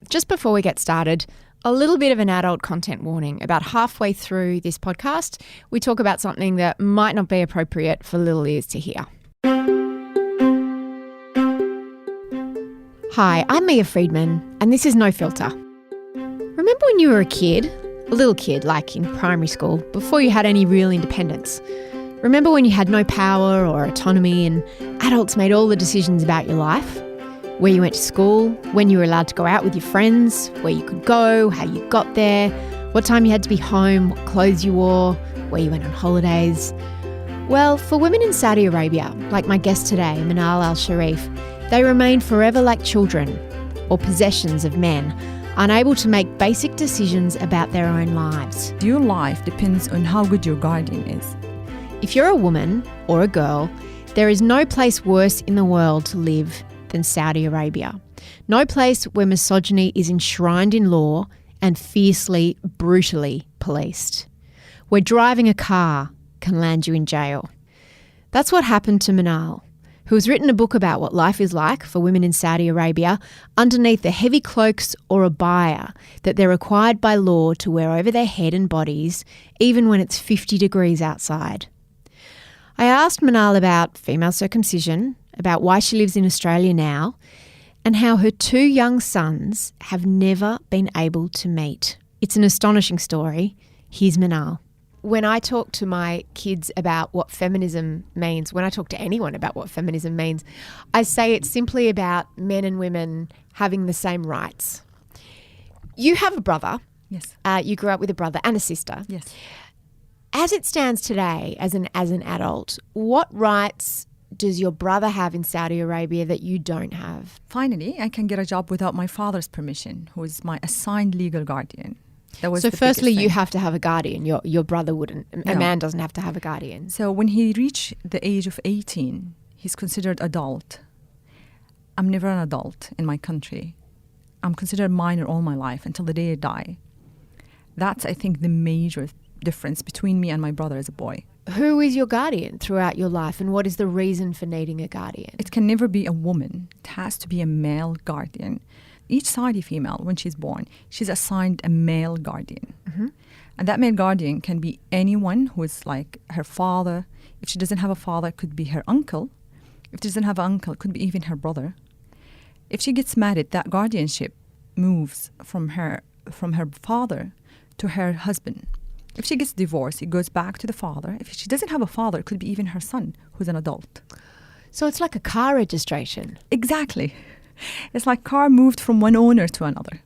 Just before we get started, a little bit of an adult content warning. About halfway through this podcast, we talk about something that might not be appropriate for little ears to hear. Hi, I'm Mia Freedman, and this is No Filter. Remember when you were a little kid, like in primary school, before you had any real independence? Remember when you had no power or autonomy and adults made all the decisions about your life? Where you went to school, when you were allowed to go out with your friends, where you could go, how you got there, what time you had to be home, what clothes you wore, where you went on holidays. Well, for women in Saudi Arabia, like my guest today, Manal al-Sharif, they remain forever like children or possessions of men, unable to make basic decisions about their own lives. Your life depends on how good your guardian is. If you're a woman or a girl, there is no place worse in the world to live than Saudi Arabia. No place where misogyny is enshrined in law and fiercely, brutally policed. Where driving a car can land you in jail. That's what happened to Manal, who has written a book about what life is like for women in Saudi Arabia underneath the heavy cloaks or abaya that they're required by law to wear over their head and bodies, even when it's 50 degrees outside. I asked Manal about female circumcision, about why she lives in Australia now, and how her 2 young sons have never been able to meet. It's an astonishing story. Here's Manal. When I talk to my kids about what feminism means, when I talk to anyone about what feminism means, I say it's simply about men and women having the same rights. You have a brother. Yes. You grew up with a brother and a sister. Yes. As it stands today, as an adult, what rights does your brother have in Saudi Arabia that you don't have? Finally, I can get a job without my father's permission, who is my assigned legal guardian. That was so the firstly, biggest you thing. have to have a guardian. Your brother wouldn't. No. A man doesn't have to have a guardian. So when he reached the age of 18, he's considered adult. I'm never an adult in my country. I'm considered minor all my life until the day I die. That's, I think, the major difference between me and my brother as a boy. Who is your guardian throughout your life, and what is the reason for needing a guardian? It can never be a woman. It has to be a male guardian. Each Saudi female, when she's born, she's assigned a male guardian. Mm-hmm. And that male guardian can be anyone who is like her father. If she doesn't have a father, it could be her uncle. If she doesn't have an uncle, it could be even her brother. If she gets married, that guardianship moves from her father to her husband. If she gets divorced, it goes back to the father. If she doesn't have a father, it could be even her son, who's an adult. So it's like a car registration. Exactly. It's like car moved from one owner to another.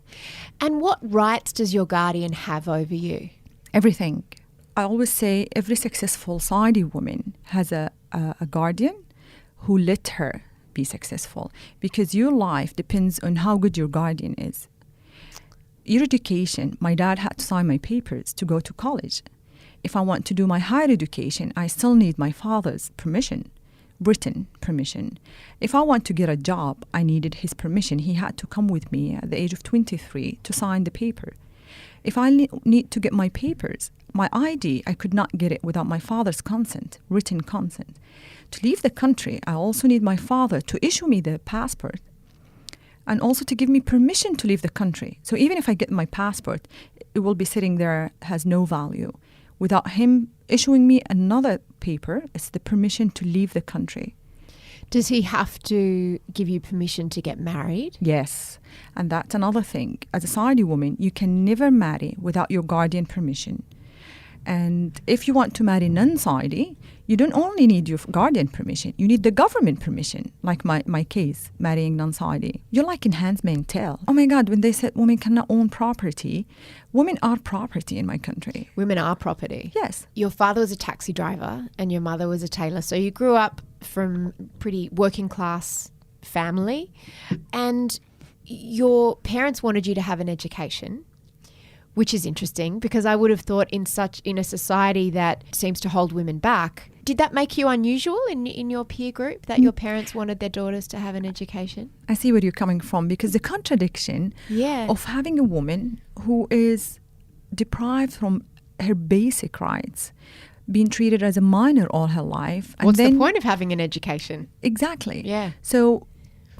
And what rights does your guardian have over you? Everything. I always say every successful Saudi woman has a guardian who let her be successful, because your life depends on how good your guardian is. Your education, my dad had to sign my papers to go to college. If I want to do my higher education, I still need my father's permission, written permission. If I want to get a job, I needed his permission. He had to come with me at the age of 23 to sign the paper. If I need to get my papers, my ID, I could not get it without my father's consent, written consent. To leave the country, I also need my father to issue me the passport, and also to give me permission to leave the country. So even if I get my passport, it will be sitting there, has no value. Without him issuing me another paper, it's the permission to leave the country. Does he have to give you permission to get married? Yes. And that's another thing. As a Saudi woman, you can never marry without your guardian permission. And if you want to marry non-Saudi, you don't only need your guardian permission, you need the government permission, like my case, marrying non-Saudi. You're like in Handmaid's Tale. Oh my God, when they said women cannot own property, women are property in my country. Women are property? Yes. Your father was a taxi driver and your mother was a tailor, so you grew up from pretty working class family, and your parents wanted you to have an education, which is interesting because I would have thought in a society that seems to hold women back. Did that make you unusual in your peer group that your parents wanted their daughters to have an education? I see where you're coming from, because the contradiction of having a woman who is deprived from her basic rights, being treated as a minor all her life. What's the point of having an education? Exactly. Yeah. So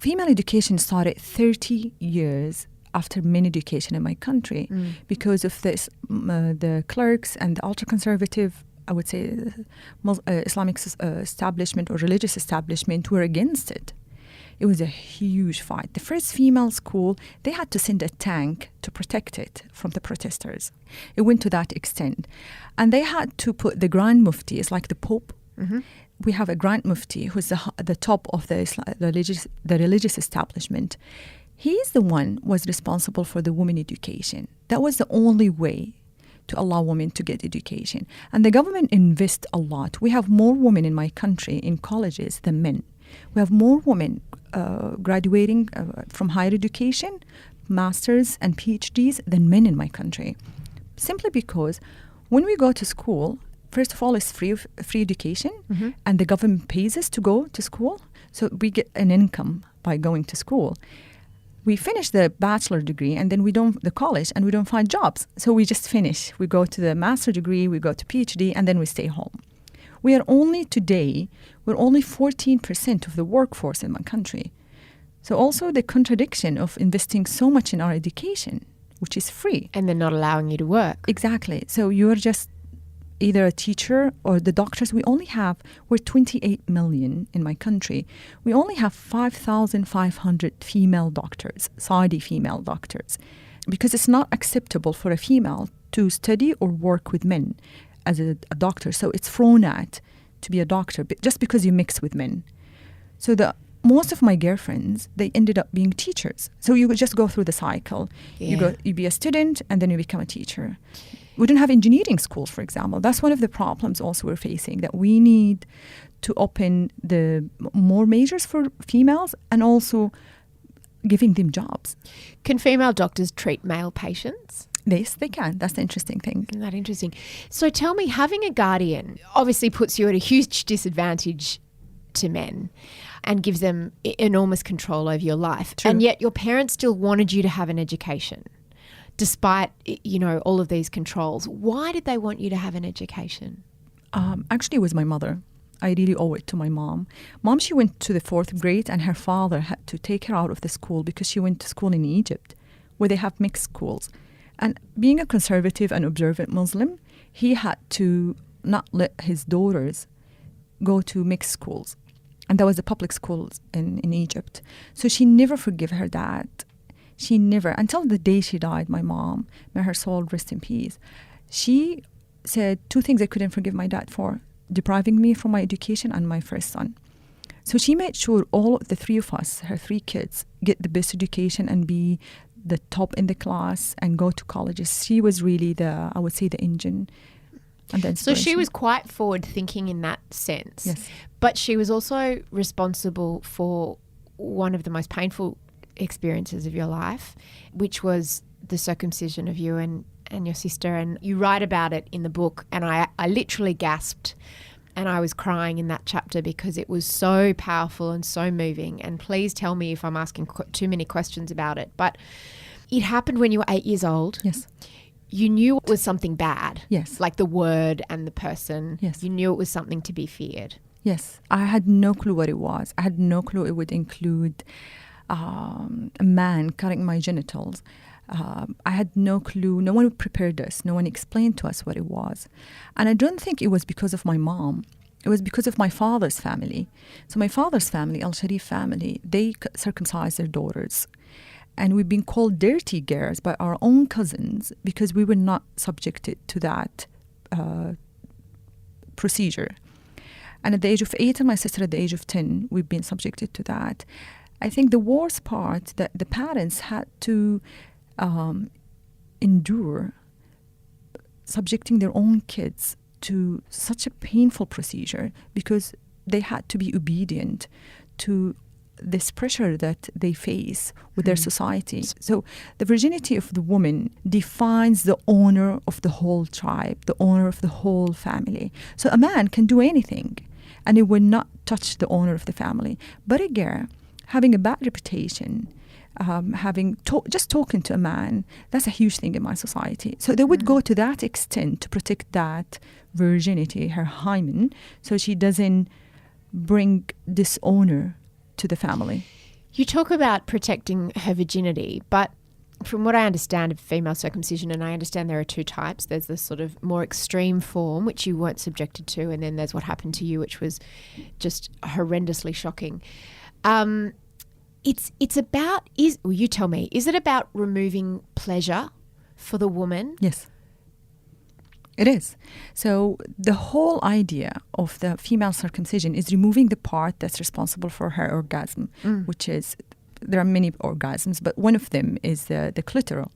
female education started 30 years after men education in my country because of this, the clerks and the ultra-conservative, I would say, Islamic establishment or religious establishment were against it. It was a huge fight. The first female school, they had to send a tank to protect it from the protesters. It went to that extent. And they had to put the Grand Mufti, it's like the Pope. We have a Grand Mufti who's the top of the religious establishment. He's the one was responsible for the women education. That was the only way to allow women to get education. And the government invests a lot. We have more women in my country in colleges than men. We have more women graduating from higher education, masters and PhDs than men in my country. Simply because when we go to school, first of all, it's free education, and the government pays us to go to school. So we get an income by going to school. We finish the bachelor degree and then the college, and we don't find jobs. So we just finish. We go to the master degree, we go to PhD, and then we stay home. We're only 14% of the workforce in my country. So also the contradiction of investing so much in our education, which is free. And they're not allowing you to work. Exactly. So you're just either a teacher or the doctors. We're 28 million in my country. We only have 5,500 female doctors, Saudi female doctors, because it's not acceptable for a female to study or work with men as a doctor. So it's thrown at to be a doctor just because you mix with men. So most of my girlfriends, they ended up being teachers. So you would just go through the cycle. Yeah. You be a student and then you become a teacher. We don't have engineering schools, for example. That's one of the problems also we're facing, that we need to open the more majors for females and also giving them jobs. Can female doctors treat male patients? Yes, they can. That's the interesting thing. Isn't that interesting? So tell me, having a guardian obviously puts you at a huge disadvantage to men and gives them enormous control over your life. True. And yet your parents still wanted you to have an education despite, all of these controls. Why did they want you to have an education? Actually, it was my mother. I really owe it to my mom. She went to the 4th grade and her father had to take her out of the school because she went to school in Egypt where they have mixed schools. And being a conservative and observant Muslim, he had to not let his daughters go to mixed schools. And that was the public schools in Egypt. So she never forgave her dad. She never, until the day she died, my mom, may her soul rest in peace, she said 2 things I couldn't forgive my dad for: depriving me from my education and my first son. So she made sure all of the 3 of us, her 3 kids, get the best education and be the top in the class and go to colleges. She was really the engine. And so she was quite forward thinking in that sense. Yes. But she was also responsible for one of the most painful experiences of your life, which was the circumcision of you and your sister. And you write about it in the book, and I literally gasped and I was crying in that chapter because it was so powerful and so moving. And please tell me if I'm asking too many questions about it. But it happened when you were 8 years old. Yes. You knew it was something bad. Yes. Like the word and the person. Yes. You knew it was something to be feared. Yes. I had no clue what it was. I had no clue it would include a man cutting my genitals. I had no clue. No one prepared us. No one explained to us what it was. And I don't think it was because of my mom. It was because of my father's family. So my father's family, al-Sharif family, they circumcised their daughters. And we've been called dirty girls by our own cousins because we were not subjected to that procedure. And at the age of 8 and my sister at the age of 10, we've been subjected to that. I think the worst part that the parents had to endure subjecting their own kids to such a painful procedure because they had to be obedient to this pressure that they face with their society. So the virginity of the woman defines the honor of the whole tribe, the honor of the whole family. So a man can do anything and it will not touch the honor of the family. But a girl having a bad reputation, just talking to a man, that's a huge thing in my society. So they would go to that extent to protect that virginity, her hymen, so she doesn't bring dishonor to the family. You talk about protecting her virginity, but from what I understand of female circumcision, and I understand there are two types. There's the sort of more extreme form, which you weren't subjected to, and then there's what happened to you, which was just horrendously shocking. It's about, you tell me, is it about removing pleasure for the woman? Yes. It is. So the whole idea of the female circumcision is removing the part that's responsible for her orgasm, which is, there are many orgasms, but one of them is the clitoral.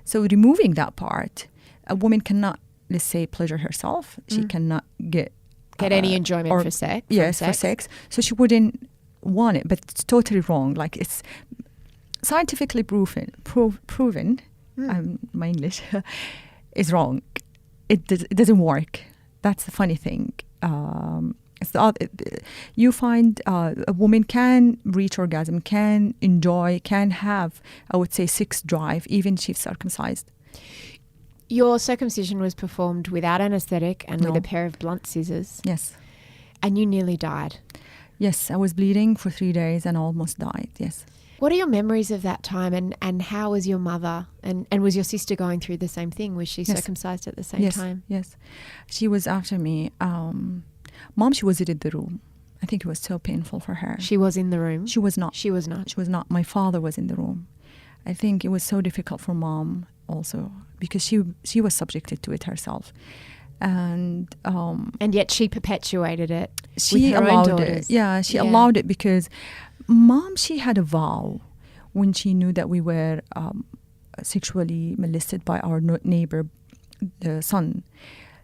So removing that part, a woman cannot, let's say, pleasure herself. She cannot get any enjoyment for sex. Yes, for sex. So she wouldn't want it, but it's totally wrong. Like, it's scientifically proven. My English is wrong. It doesn't work. That's the funny thing. You find a woman can reach orgasm, can enjoy, can have, I would say, sex drive, even if she's circumcised. Your circumcision was performed without anaesthetic and with a pair of blunt scissors. Yes. And you nearly died. Yes, I was bleeding for 3 days and almost died, yes. What are your memories of that time, and how was your mother, and was your sister going through the same thing? Was she circumcised at the same time? Yes, she was after me. Mom, she was in the room. I think it was so painful for her. She was in the room? She was not. She was not? She was not. My father was in the room. I think it was so difficult for Mom also because she was subjected to it herself. And yet she perpetuated it. She with her allowed own daughters. it. Yeah, she allowed it because Mom, she had a vow when she knew that we were sexually molested by our neighbor, the son,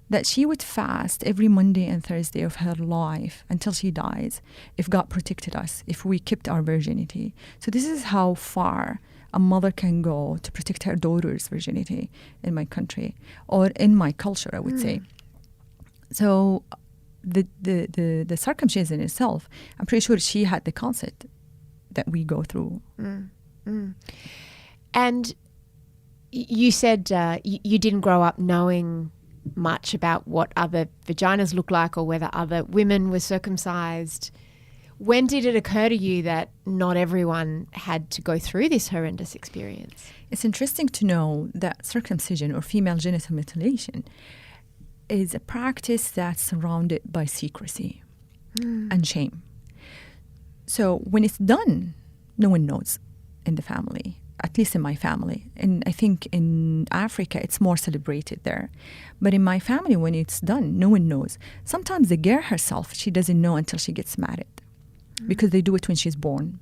that she would fast every Monday and Thursday of her life until she dies, if God protected us, if we kept our virginity. So this is how far a mother can go to protect her daughter's virginity in my country, or in my culture, I would say. So the circumcision itself, I'm pretty sure she had the concept that we go through. And you said you didn't grow up knowing much about what other vaginas look like or whether other women were circumcised. When did it occur to you that not everyone had to go through this horrendous experience? It's interesting to know that circumcision or female genital mutilation is a practice that's surrounded by secrecy and shame. So when it's done, no one knows in the family, at least in my family. And I think in Africa, it's more celebrated there. But in my family, when it's done, no one knows. Sometimes the girl herself, she doesn't know until she gets married because they do it when she's born.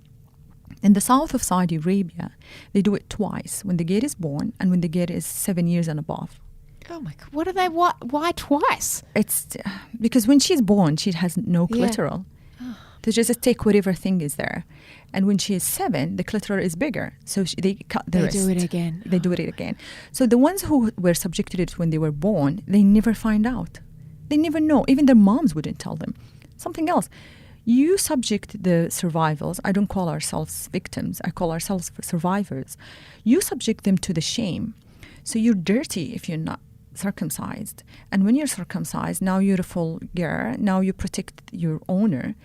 In the south of Saudi Arabia, they do it twice, when the girl is born and when the girl is 7 years and above. Oh my God, what are they, why twice? It's because when she's born, she has no clitoral. They just take whatever thing is there. And when she is 7, the clitoral is bigger. So they cut the wrist. They do it again. They do it again. So the ones who were subjected to it when they were born, they never find out. They never know. Even their moms wouldn't tell them. Something else. You subject the survivors. I don't call ourselves victims. I call ourselves survivors. You subject them to the shame. So you're dirty if you're not circumcised. And when you're circumcised, now you're a full girl. Now you protect your owner.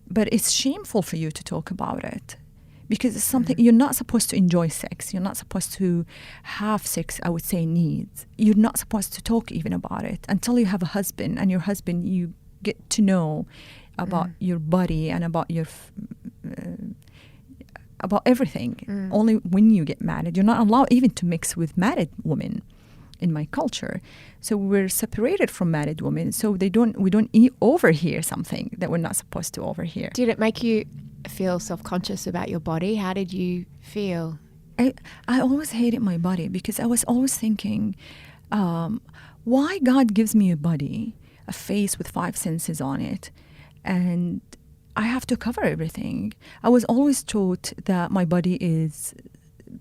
But it's shameful for you to talk about it because it's something you're not supposed to enjoy sex. You're not supposed to have sex, I would say, needs. You're not supposed to talk even about it until you have a husband, and your husband, you get to know about your body and about your about everything. Only when you get married. You're not allowed even to mix with married women in my culture. So we're separated from married women. So we don't overhear something that we're not supposed to overhear. Did it make you feel self-conscious about your body? How did you feel? I always hated my body because I was always thinking, why God gives me a body, a face with 5 senses on it, and I have to cover everything. I was always taught that my body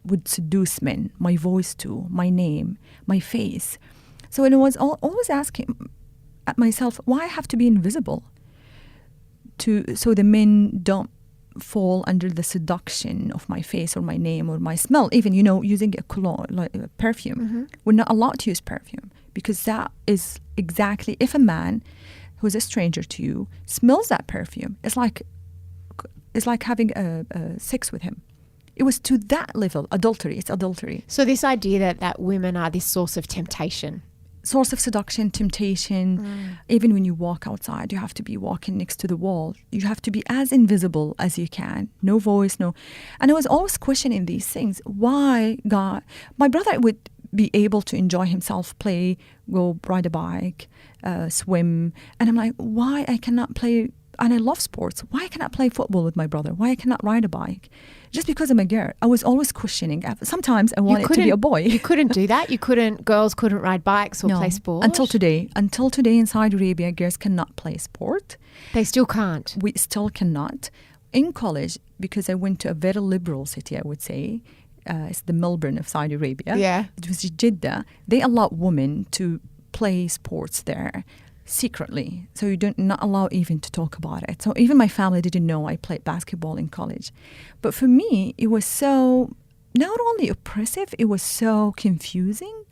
would seduce men, my voice too, my name, my face. So I was always asking myself, why I have to be invisible so the men don't fall under the seduction of my face or my name or my smell. Even, using a cologne, like a perfume. We're not allowed to use perfume because that is exactly, if a man who's a stranger to you smells that perfume, it's like having a sex with him. It was to that level. Adultery. It's adultery. So this idea that women are this source of temptation. Source of seduction, temptation. Even when you walk outside, you have to be walking next to the wall. You have to be as invisible as you can. No voice, no. And I was always questioning these things. Why God? My brother would be able to enjoy himself, play, go ride a bike, swim. And I'm like, why I cannot play? And I love sports. Why I cannot play football with my brother? Why I cannot ride a bike? Just because I'm a girl. I was always questioning. Sometimes I wanted to be a boy. You couldn't do that? Girls couldn't ride bikes or play sport? Until today in Saudi Arabia, girls cannot play sport. They still can't? We still cannot. In college, because I went to a very liberal city, I would say, it's the Melbourne of Saudi Arabia. Yeah. It was Jeddah. They allow women to play sports there secretly. So you don't not allow even to talk about it. So even my family didn't know I played basketball in college. But for me, it was so not only oppressive, it was so confusing.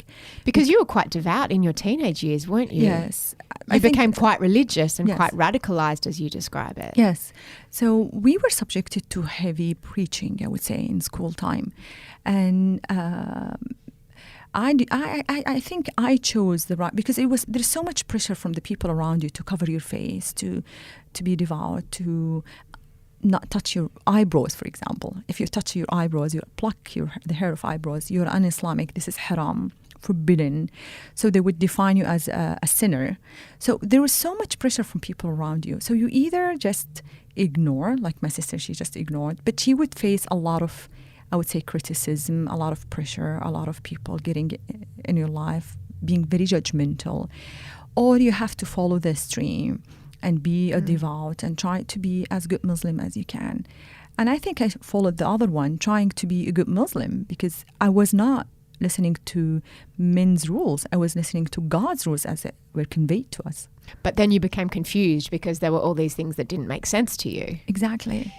Because you were quite devout in your teenage years, weren't you? Yes. You became quite religious and Yes. quite radicalized, as you describe it. Yes. So we were subjected to heavy preaching, I would say, in school time. And I think I chose the right, because there's so much pressure from the people around you to cover your face, to be devout, to not touch your eyebrows, for example. If you touch your eyebrows, you pluck the hair of eyebrows, you're un-Islamic, this is haram, forbidden. So they would define you as a sinner. So there was so much pressure from people around you. So you either just ignore, like my sister, she just ignored, but she would face a lot of, I would say, criticism, a lot of pressure, a lot of people getting in your life, being very judgmental. Or you have to follow the stream and be a devout and try to be as good Muslim as you can. And I think I followed the other one, trying to be a good Muslim, because I was not listening to men's rules. I was listening to God's rules as it were conveyed to us. But then you became confused because there were all these things that didn't make sense to you. Exactly.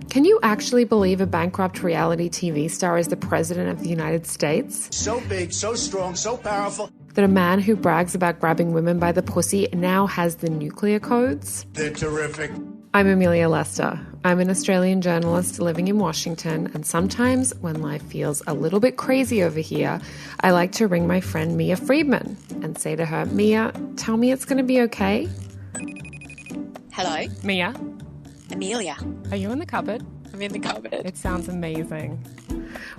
Can you actually believe a bankrupt reality TV star is the president of the United States? So big, so strong, so powerful. That a man who brags about grabbing women by the pussy now has the nuclear codes? They're terrific. I'm Amelia Lester. I'm an Australian journalist living in Washington, and sometimes when life feels a little bit crazy over here, I like to ring my friend Mia Freedman and say to her, Mia, tell me it's going to be okay. Hello, Mia, Amelia. are you in the cupboard? I'm in the cupboard. It sounds amazing.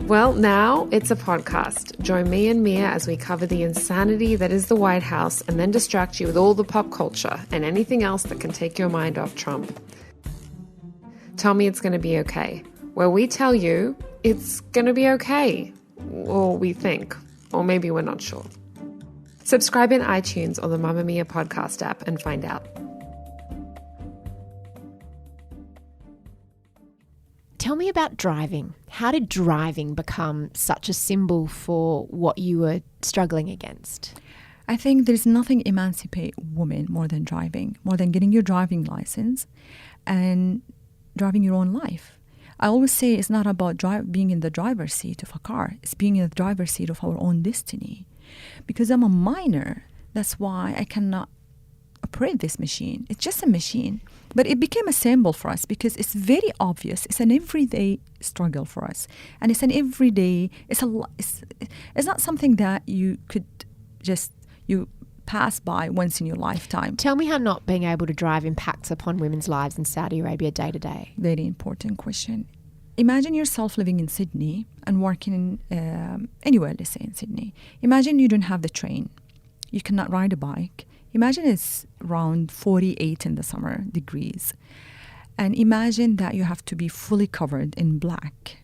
Well, now it's a podcast. Join me and Mia as we cover the insanity that is the White House and then distract you with all the pop culture and anything else that can take your mind off Trump. Tell me it's going to be okay, where we tell you it's going to be okay, or we think, or maybe we're not sure. Subscribe in iTunes or the Mamma Mia podcast app and find out. Tell me about driving. How did driving become such a symbol for what you were struggling against? I think there's nothing emancipate women more than driving, more than getting your driving license and driving your own life. I always say it's not about being in the driver's seat of a car. It's being in the driver's seat of our own destiny. Because I'm a minor, that's why I cannot operate this machine. It's just a machine. But it became a symbol for us because it's very obvious. It's an everyday struggle for us. And it's an everyday, it's not something that you could just, you pass by once in your lifetime. Tell me how not being able to drive impacts upon women's lives in Saudi Arabia day to day. Very important question. Imagine yourself living in Sydney and working in anywhere, let's say in Sydney. Imagine you don't have the train. You cannot ride a bike. Imagine it's around 48 in the summer degrees. And imagine that you have to be fully covered in black.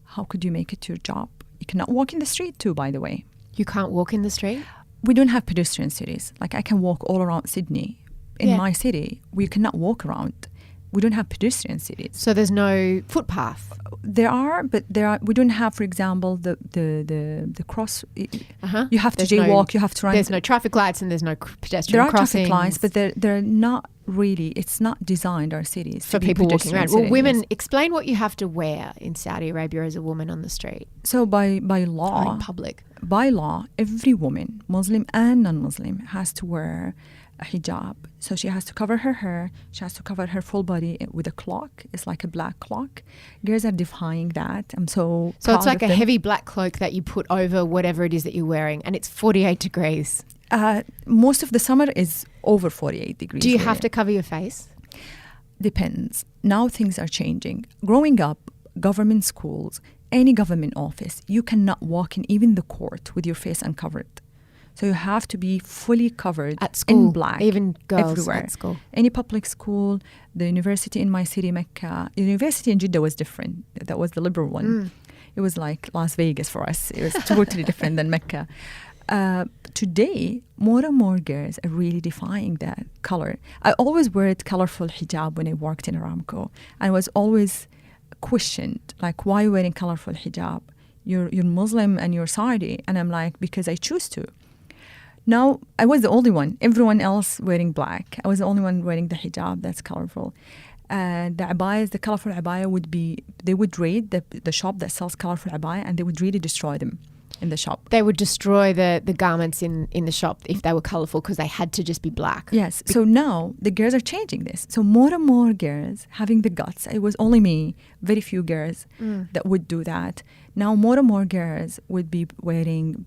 How could you make it to your job? You cannot walk in the street too, by the way. You can't walk in the street? We don't have pedestrian cities. Like I can walk all around Sydney. In my city, we cannot walk around. We don't have pedestrian cities. So there's no footpath? There are, but we don't have, for example, the cross. You have to jaywalk, you have to run. There's no traffic lights and there's no pedestrian there are crossings. Traffic lights, but they're not really, it's not designed, our cities, for people walking around. Well, women, explain what you have to wear in Saudi Arabia as a woman on the street. So by law, in public. By law, every woman, Muslim and non-Muslim, has to wear a hijab. So she has to cover her hair. She has to cover her full body with a cloak. It's like a black cloak. Girls are defying that. I'm so So it's proud like of a them. heavy black cloak that you put over whatever it is that you're wearing, and it's 48 degrees. Most of the summer is over 48 degrees. Do you really. have to cover your face? Depends. Now things are changing. Growing up, government schools, any government office, you cannot walk in even the court with your face uncovered. So you have to be fully covered At school, in black. even girls everywhere. at school. Any public school, the university in my city, Mecca. The university in Jeddah was different. That was the liberal one. It was like Las Vegas for us. It was totally different than Mecca. Today, more and more girls are really defying that color. I always wore colorful hijab when I worked in Aramco. I was always questioned, like, why are you wearing colorful hijab? You're Muslim and you're Saudi. And I'm like, because I choose to. Now, I was the only one. Everyone else wearing black. I was the only one wearing the hijab that's colorful. The abayas, the colorful abaya they would raid the shop that sells colorful abaya, and they would really destroy them in the shop. They would destroy the garments in the shop if they were colourful because they had to just be black. Yes. So now the girls are changing this. So more and more girls having the guts. It was only me, very few girls that would do that. Now more and more girls would be wearing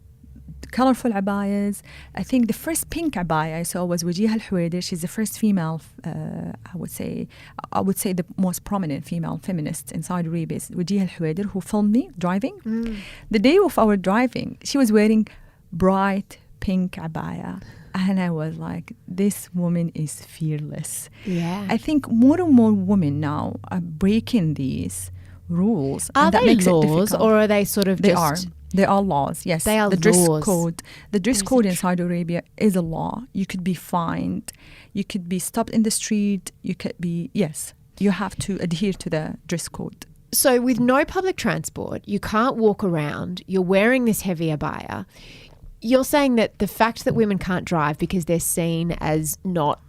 colorful abayas. I think the first pink abaya I saw was Wajiha al-Huwaidir. She's the first female, I would say the most prominent female feminist in Saudi Arabia is Wajiha al-Huwaidir, who filmed me driving. The day of our driving, she was wearing bright pink abaya. And I was like, this woman is fearless. Yeah. I think more and more women now are breaking these rules. Are and that they makes it laws difficult. or are they sort of They just... are. They are laws, yes. They are the dress laws. code. The dress code in Saudi Arabia is a law. You could be fined. You could be stopped in the street. You could be, yes. You have to adhere to the dress code. So with no public transport, you can't walk around, you're wearing this heavy abaya. You're saying that the fact that women can't drive because they're seen as not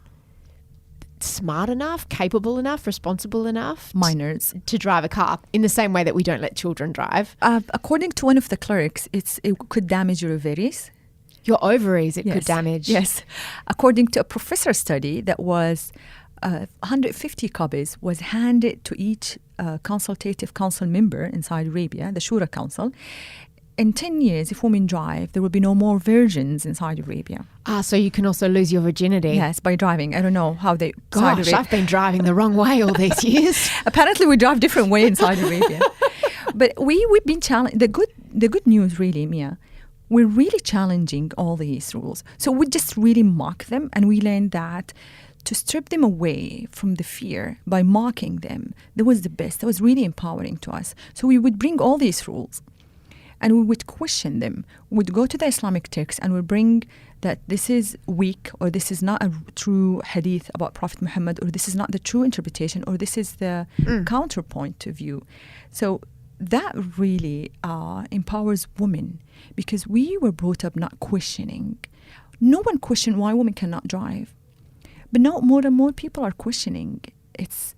smart enough, capable enough, responsible enough Minors. to drive a car in the same way that we don't let children drive. According to one of the clerks, it could damage your ovaries. Your ovaries, it Yes. could damage. Yes. According to a professor study that was 150 copies was handed to each consultative council member in Saudi Arabia, the Shura Council. In 10 years, if women drive, there will be no more virgins in Saudi Arabia. So you can also lose your virginity. Yes, by driving. I don't know how they... Saudi Gosh, Arabia- I've been driving the wrong way all these years. Apparently, we drive different way in Saudi Arabia. But we've been challenged. The good news, really, Mia, we're really challenging all these rules. So we just really mock them, and we learned that to strip them away from the fear by mocking them, that was the best. That was really empowering to us. So we would bring all these rules, and we would question them. We would go to the Islamic text and we'd bring that this is weak, or this is not a true hadith about Prophet Muhammad, or this is not the true interpretation, or this is the counterpoint of view. So that really empowers women, because we were brought up not questioning. No one questioned why women cannot drive. But now more and more people are questioning. It's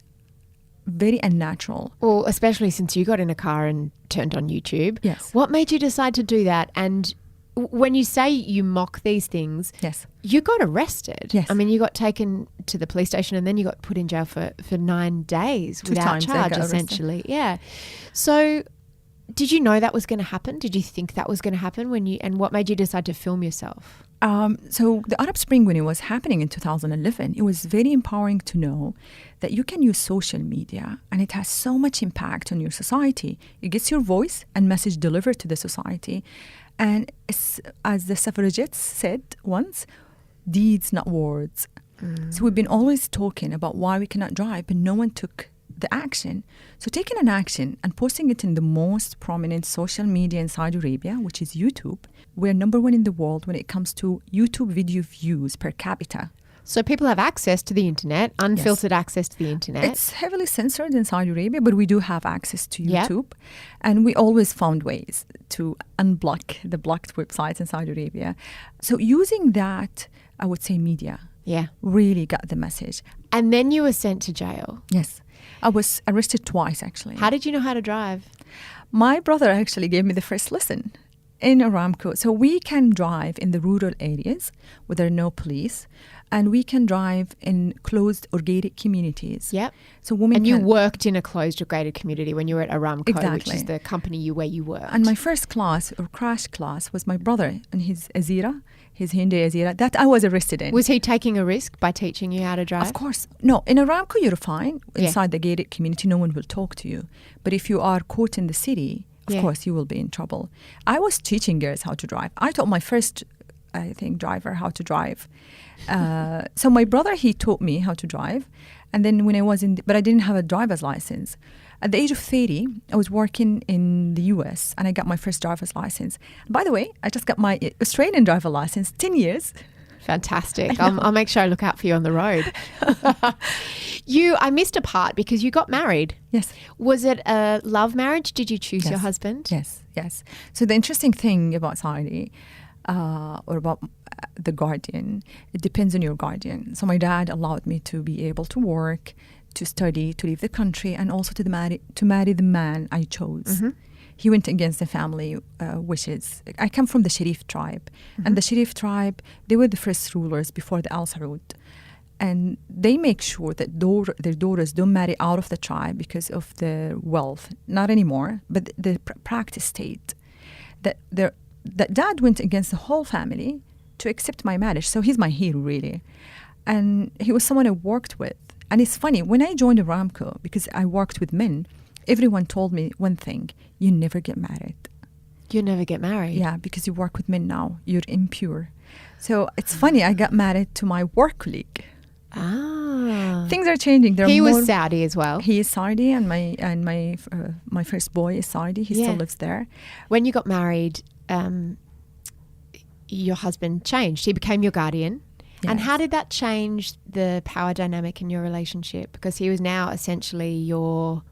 very unnatural. Well, especially since you got in a car and turned on YouTube. Yes. What made you decide to do that? And when you say you mock these things, Yes. you got arrested. Yes. I mean, you got taken to the police station and then you got put in jail for 9 days Two without times I charge, got arrested. essentially. Yeah. So did you know that was going to happen? Did you think that was going to happen and what made you decide to film yourself? So the Arab Spring, when it was happening in 2011, it was very empowering to know that you can use social media and it has so much impact on your society. It gets your voice and message delivered to the society. And it's, as the suffragettes said once, deeds, not words. So we've been always talking about why we cannot drive, but no one took the action. So taking an action and posting it in the most prominent social media in Saudi Arabia, which is YouTube, we're number one in the world when it comes to YouTube video views per capita. So people have access to the internet, unfiltered access to the internet. It's heavily censored in Saudi Arabia, but we do have access to Yeah. YouTube. And we always found ways to unblock the blocked websites in Saudi Arabia. So using that, I would say media Yeah. really got the message. And then you were sent to jail. Yes. I was arrested twice, actually. How did you know how to drive? My brother actually gave me the first lesson in Aramco. So we can drive in the rural areas where there are no police. and we can drive in closed or gated communities. Yep. So women And you can, worked in a closed or gated community when you were at Aramco, which Exactly. is the company where you worked. And my first class or crash class was my brother and his Azira, his Hyundai Azira, that I was arrested in. Was he taking a risk by teaching you how to drive? Of course. No, in Aramco you're fine. Yeah. Inside the gated community, no one will talk to you. But if you are caught in the city, of Yeah. course you will be in trouble. I was teaching girls how to drive. I taught my first, I think, driver how to drive. So my brother, he taught me how to drive. And then when I was but I didn't have a driver's license. At the age of 30, I was working in the US and I got my first driver's license. By the way, I just got my Australian driver license, 10 years. Fantastic. I'll make sure I look out for you on the road. I missed a part because you got married. Yes. Was it a love marriage? Did you choose your Yes. husband? Yes. So the interesting thing about Saudi or about the guardian, it depends on your guardian. So my dad allowed me to be able to work, to study, to leave the country, and also to marry the man I chose. Mm-hmm. He went against the family wishes. I come from the Sharif tribe, and the Sharif tribe, they were the first rulers before the Al Saud. And they make sure that their daughters don't marry out of the tribe because of the wealth. Not anymore, but the practice stayed. That dad went against the whole family to accept my marriage. So he's my hero, really. And he was someone I worked with. And it's funny, when I joined Aramco, because I worked with men, everyone told me one thing: you never get married. You never get married? Yeah, because you work with men now. You're impure. So it's funny, I got married to my work colleague. Ah. Things are changing. He was Saudi as well. He is Saudi, and my first boy is Saudi. He still lives there. When you got married, your husband changed. He became your guardian. And Yes. how did that change the power dynamic in your relationship? Because he was now essentially your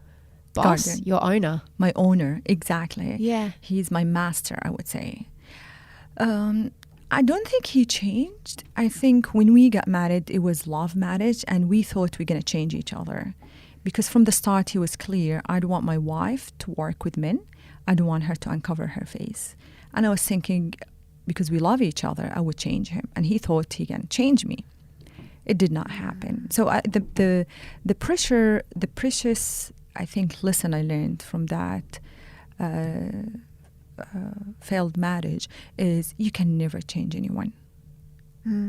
boss, Guardian. your owner. My owner, exactly. Yeah. He's my master, I would say. I don't think he changed. I think when we got married, it was love marriage, and we thought we were going to change each other. Because from the start, he was clear, I don't want my wife to work with men. I don't want her to uncover her face. And I was thinking, because we love each other, I would change him. And he thought he can change me. It did not happen. So the precious, I think, lesson I learned from that failed marriage is you can never change anyone.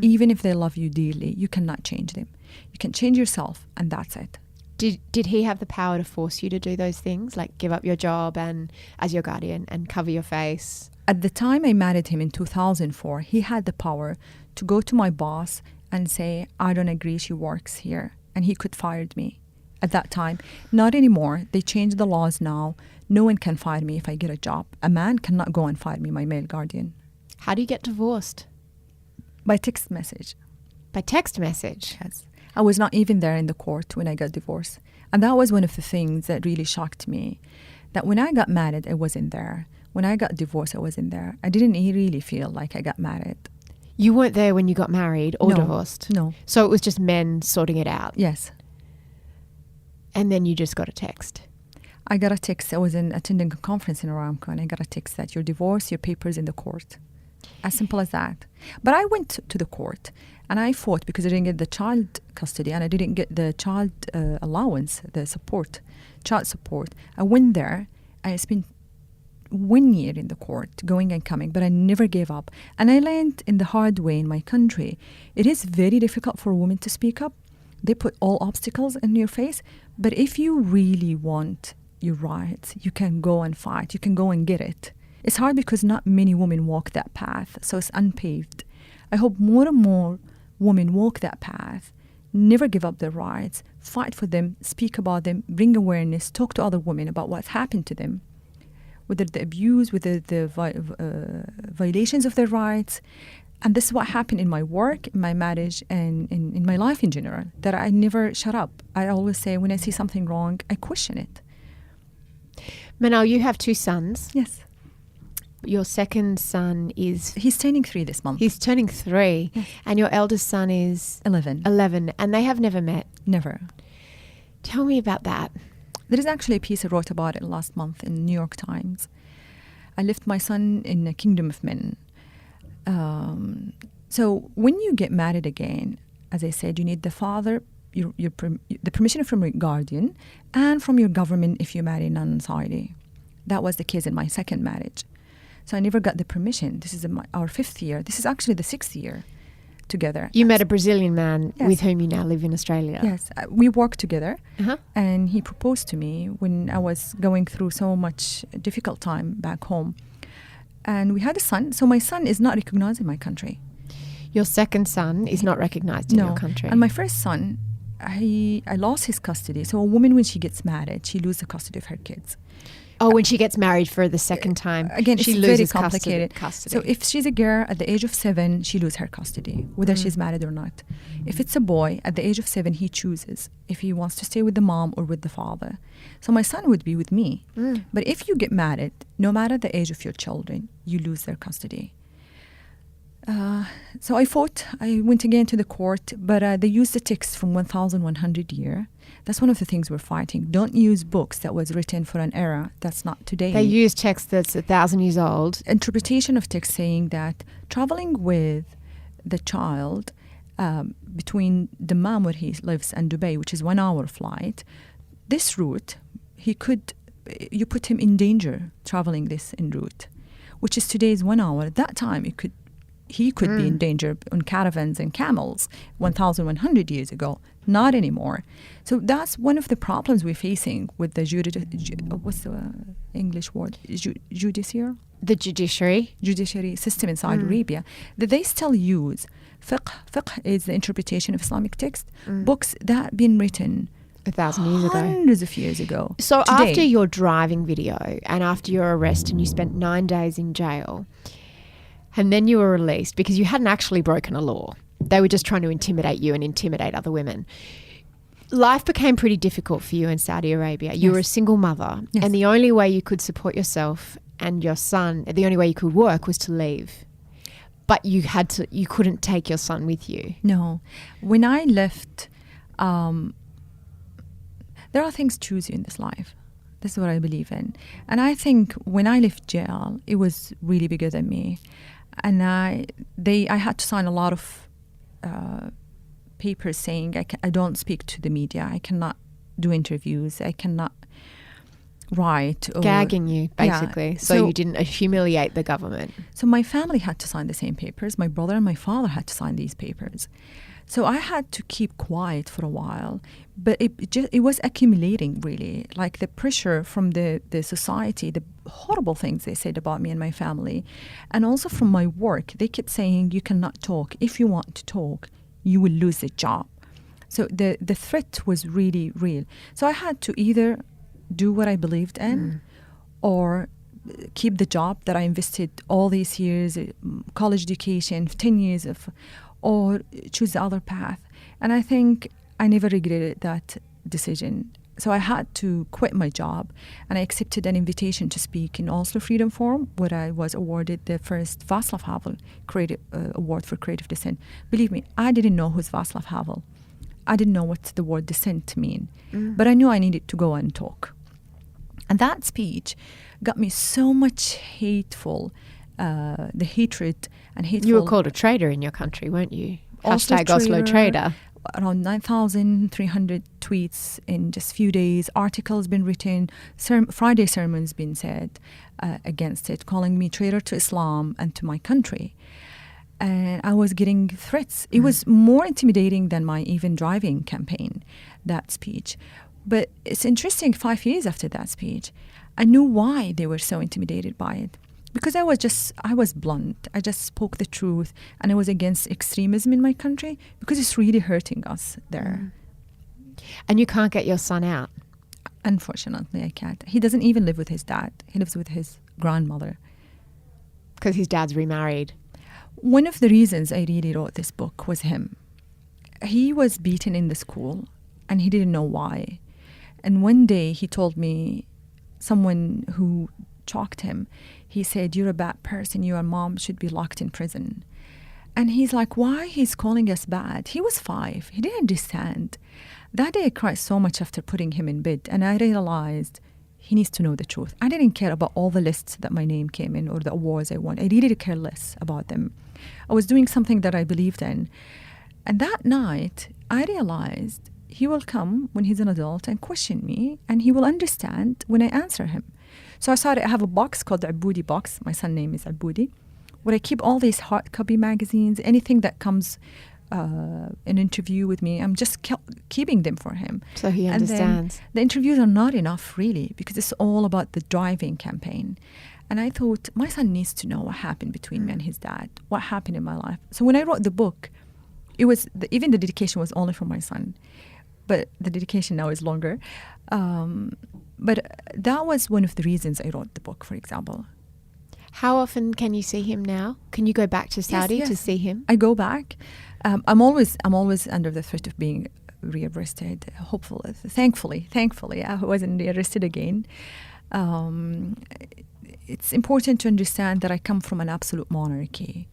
Even if they love you dearly, you cannot change them. You can change yourself, and that's it. Did he have the power to force you to do those things, like give up your job and as your guardian and cover your face? At the time I married him in 2004, he had the power to go to my boss and say, I don't agree she works here. And he could fire me at that time. Not anymore. They changed the laws now. No one can fire me if I get a job. A man cannot go and fire me, my male guardian. How do you get divorced? By text message. By text message? Yes. I was not even there in the court when I got divorced. And that was one of the things that really shocked me. That when I got married, I wasn't there. When I got divorced, I wasn't there. I didn't really feel like I got married. You weren't there when you got married or No. divorced? No. So it was just men sorting it out? Yes. And then you just got a text? I got a text. I was attending a conference in Aramco, and I got a text that you're divorced, your papers in the court. As simple as that. But I went to the court, and I fought because I didn't get the child custody, and I didn't get the child allowance, the support, child support. I went there. I spent 1 year in the court, going and coming, but I never gave up. And I learned in the hard way in my country, it is very difficult for a woman to speak up. They put all obstacles in your face. But if you really want your rights, you can go and fight. You can go and get it. It's hard because not many women walk that path, so it's unpaved. I hope more and more women walk that path, never give up their rights, fight for them, speak about them, bring awareness, talk to other women about what's happened to them, whether the abuse, whether the violations of their rights. And this is what happened in my work, in my marriage, and in my life in general, that I never shut up. I always say when I see something wrong, I question it. Manal, you have 2 sons. Yes. Your second son is... He's turning 3 this month. He's turning 3. Yes. And your eldest son is... 11. 11. And they have never met. Never. Tell me about that. There is actually a piece I wrote about it last month in New York Times. I left my son in a kingdom of men. So when you get married again, as I said, you need the father, the permission from your guardian, and from your government if you marry non-Saudi. That was the case in my second marriage. So I never got the permission. This is our 5th year. This is actually the 6th year together. You met a Brazilian man Yes. with whom you now live in Australia. Yes, we worked together, Uh-huh. and he proposed to me when I was going through so much difficult time back home. And we had a son. So my son is not recognized in my country. Your second son is not recognised in your country. And my first son, I lost his custody. So a woman, when she gets married, she loses the custody of her kids. Oh, when she gets married for the second time, Again, she it's loses very complicated. custody. So if she's a girl at the age of 7, she loses her custody, whether she's married or not. If it's a boy, at the age of 7, he chooses if he wants to stay with the mom or with the father. So my son would be with me. But if you get married, no matter the age of your children, you lose their custody. So I fought. I went again to the court, but they used the text from 1100 year. That's one of the things we're fighting. Don't use books that was written for an era that's not today. They use text that's 1,000 years old. Interpretation of text saying that traveling with the child between Dammam, where he lives, and Dubai, which is 1 hour flight, this route, you put him in danger traveling this en route, which is today's 1 hour. At that time, he could be in danger on caravans and camels 1,100 years ago. Not anymore. So that's one of the problems we're facing with the what's the English word? Judiciary? The judiciary System in Saudi Arabia, that they still use fiqh. Fiqh is the interpretation of Islamic text. Books that been written 1,000 years ago. hundreds of years ago. So Today, after your driving video and after your arrest and you spent 9 days in jail, and then you were released because you hadn't actually broken a law. They were just trying to intimidate you and intimidate other women. Life became pretty difficult for you in Saudi Arabia. You were a single mother, Yes. and the only way you could support yourself and your son, the only way you could work was to leave. But you couldn't take your son with you. No. When I left, there are things choose you in this life. This is what I believe in. And I think when I left jail, it was really bigger than me. And I had to sign a lot of papers saying I don't speak to the media. I cannot do interviews. I cannot write. Gagging you, basically, Yeah. so you didn't humiliate the government. So my family had to sign the same papers. My brother and my father had to sign these papers. So I had to keep quiet for a while, but it was accumulating, really, like the pressure from the society, the horrible things they said about me and my family, and also from my work. They kept saying, you cannot talk. If you want to talk, you will lose the job. So the threat was really real. So I had to either do what I believed in or keep the job that I invested all these years, college education, 10 years of, or choose the other path. And I think I never regretted that decision. So I had to quit my job, and I accepted an invitation to speak in Oslo Freedom Forum, where I was awarded the first Václav Havel Award for Creative Dissent. Believe me, I didn't know who's Václav Havel. I didn't know what the word dissent mean, but I knew I needed to go and talk. And that speech got me so much the hatred and hateful. You were called a traitor in your country, weren't you? Oslo Hashtag Oslo traitor. Around 9,300 tweets in just few days. Articles been written. Friday sermons been said against it, calling me traitor to Islam and to my country. And I was getting threats. It was more intimidating than my even driving campaign, that speech. But it's interesting, 5 years after that speech, I knew why they were so intimidated by it. Because I was blunt. I just spoke the truth, and I was against extremism in my country because it's really hurting us there. And you can't get your son out. Unfortunately, I can't. He doesn't even live with his dad. He lives with his grandmother. Because his dad's remarried. One of the reasons I really wrote this book was him. He was beaten in the school, and he didn't know why. And one day he told me, someone who shocked him, he said, "You're a bad person. Your mom should be locked in prison." And he's like, why he's calling us bad? He was 5. He didn't understand. That day I cried so much after putting him in bed, and I realized he needs to know the truth. I didn't care about all the lists that my name came in or the awards I won. I really care less about them. I was doing something that I believed in. And that night, I realized he will come when he's an adult and question me, and he will understand when I answer him. So I have a box called the Aboudi box. My son's name is Aboudi, where I keep all these hard copy magazines, anything that comes an interview with me, I'm just keeping them for him. So he understands. And the interviews are not enough, really, because it's all about the driving campaign. And I thought, my son needs to know what happened between me and his dad, what happened in my life. So when I wrote the book, it was even the dedication was only for my son, but the dedication now is longer. But that was one of the reasons I wrote the book, for example. How often can you see him now? Can you go back to Saudi Yes. to see him? I go back. I'm always under the threat of being rearrested. Hopefully, thankfully, I wasn't rearrested again. It's important to understand that I come from an absolute monarchy.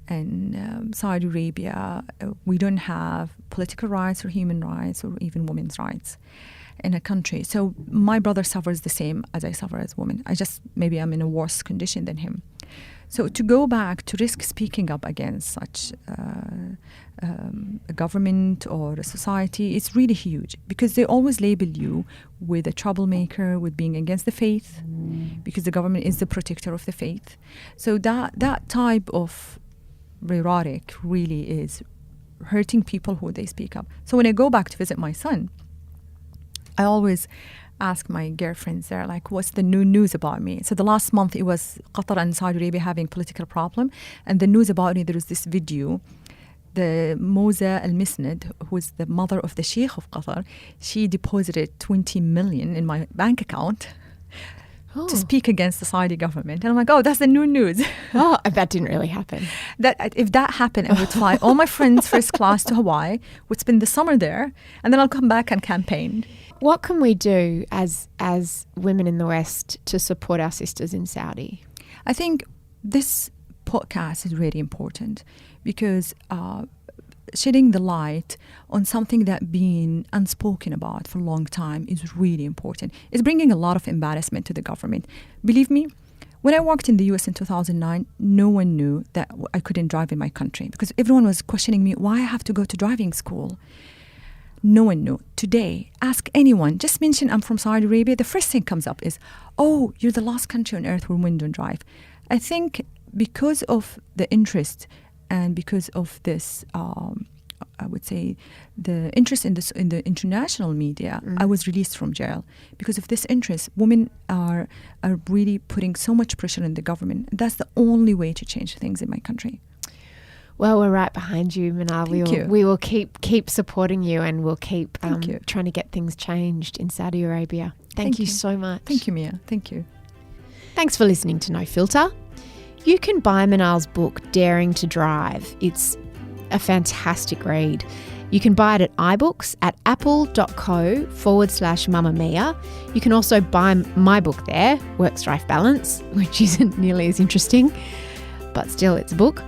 And Saudi Arabia, we don't have political rights or human rights or even women's rights in a country. So my brother suffers the same as I suffer as a woman. Maybe I'm in a worse condition than him. So to go back, to risk speaking up against such a government or a society, it's really huge, because they always label you with a troublemaker, with being against the faith, because the government is the protector of the faith. So that type of rhetoric really is hurting people who they speak up. So when I go back to visit my son, I always ask my girlfriends there, like, what's the new news about me? So the last month, it was Qatar and Saudi Arabia having political problem. And the news about me, there was this video. The Moza al-Misnad, who is the mother of the Sheikh of Qatar, she deposited 20 million in my bank account to speak against the Saudi government. And I'm like, oh, that's the new news. Oh, that didn't really happen. If that happened, I would fly all my friends first class to Hawaii, would spend the summer there, and then I'll come back and campaign. What can we do as women in the West to support our sisters in Saudi? I think this podcast is really important, because shedding the light on something that been unspoken about for a long time is really important. It's bringing a lot of embarrassment to the government. Believe me, when I worked in the US in 2009, no one knew that I couldn't drive in my country, because everyone was questioning me why I have to go to driving school. No one knew. Today, ask anyone, just mention I'm from Saudi Arabia, the first thing comes up is, oh, you're the last country on earth where women don't drive. I think because of the interest and because of this, I would say, the interest in the international media, I was released from jail. Because of this interest, women are really putting so much pressure on the government. That's the only way to change things in my country. Well, we're right behind you, Manal. We will keep supporting you, and we'll keep trying to get things changed in Saudi Arabia. Thank you so much. Thank you, Mia. Thank you. Thanks for listening to No Filter. You can buy Manal's book, Daring to Drive. It's a fantastic read. You can buy it at iBooks at apple.co/Mamma Mia. You can also buy my book there, Work-Life Balance, which isn't nearly as interesting, but still it's a book.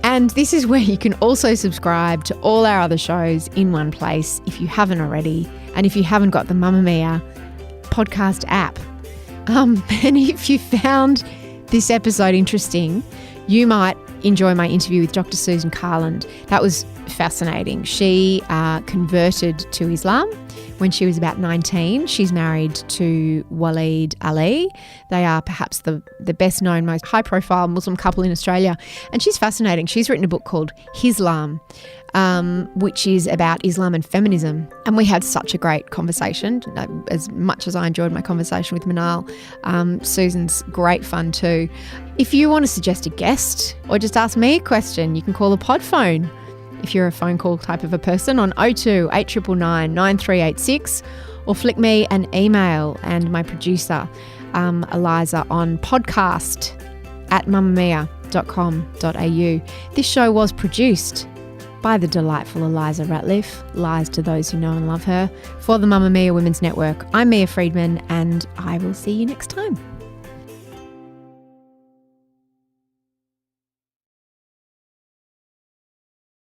And this is where you can also subscribe to all our other shows in one place if you haven't already, and if you haven't got the Mamma Mia podcast app. And if you found this episode interesting, you might enjoy my interview with Dr. Susan Carland. That was fascinating. She converted to Islam when she was about 19. She's married to Waleed Ali. They are perhaps the best known, most high-profile Muslim couple in Australia. And she's fascinating. She's written a book called Hislam, which is about Islam and feminism. And we had such a great conversation. As much as I enjoyed my conversation with Manal, Susan's great fun too. If you want to suggest a guest or just ask me a question, you can call the pod phone if you're a phone call type of a person on 02 8999 9386, or flick me an email and my producer, Eliza, on podcast@mamamia.com.au. This show was produced by the delightful Eliza Ratliff, lies to those who know and love her, for the Mamma Mia Women's Network. I'm Mia Freedman, and I will see you next time.